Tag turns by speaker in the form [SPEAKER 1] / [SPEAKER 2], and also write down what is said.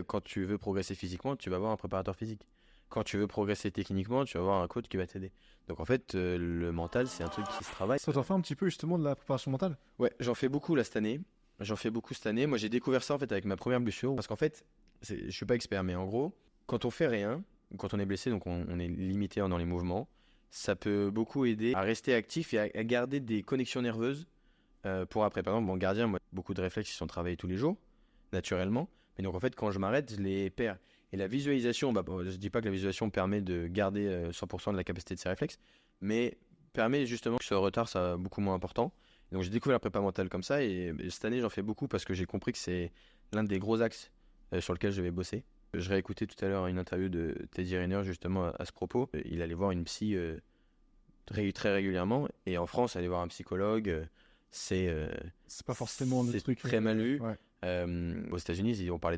[SPEAKER 1] quand tu veux progresser physiquement, tu vas voir un préparateur physique. Quand tu veux progresser techniquement, tu vas voir un coach qui va t'aider. Donc en fait, le mental, c'est un truc qui se travaille.
[SPEAKER 2] Ça t'en fait un petit peu justement de la préparation mentale?
[SPEAKER 1] Ouais, j'en fais beaucoup là cette année. J'en fais beaucoup cette année. Moi, j'ai découvert ça en fait avec ma première blessure. Parce qu'en fait, je suis pas expert, mais en gros, quand on fait rien, quand on est blessé, donc on est limité dans les mouvements, ça peut beaucoup aider à rester actif et à garder des connexions nerveuses pour après. Par exemple, mon gardien, moi, beaucoup de réflexes qui sont travaillés tous les jours, naturellement. Mais donc en fait, quand je m'arrête, je les perds. Et la visualisation, je dis pas que la visualisation permet de garder 100% de la capacité de ces réflexes, mais permet justement que ce retard soit beaucoup moins important. Et donc j'ai découvert la prépa mentale comme ça, et cette année j'en fais beaucoup parce que j'ai compris que c'est l'un des gros axes sur lequel je vais bosser. Je réécoutais tout à l'heure une interview de Teddy Riner justement à ce propos. Il allait voir une psy très régulièrement, et en France, aller voir un psychologue, c'est
[SPEAKER 2] C'est pas forcément le
[SPEAKER 1] c'est
[SPEAKER 2] truc.
[SPEAKER 1] très mal vu.
[SPEAKER 2] Ouais.
[SPEAKER 1] Aux États-Unis, on parlait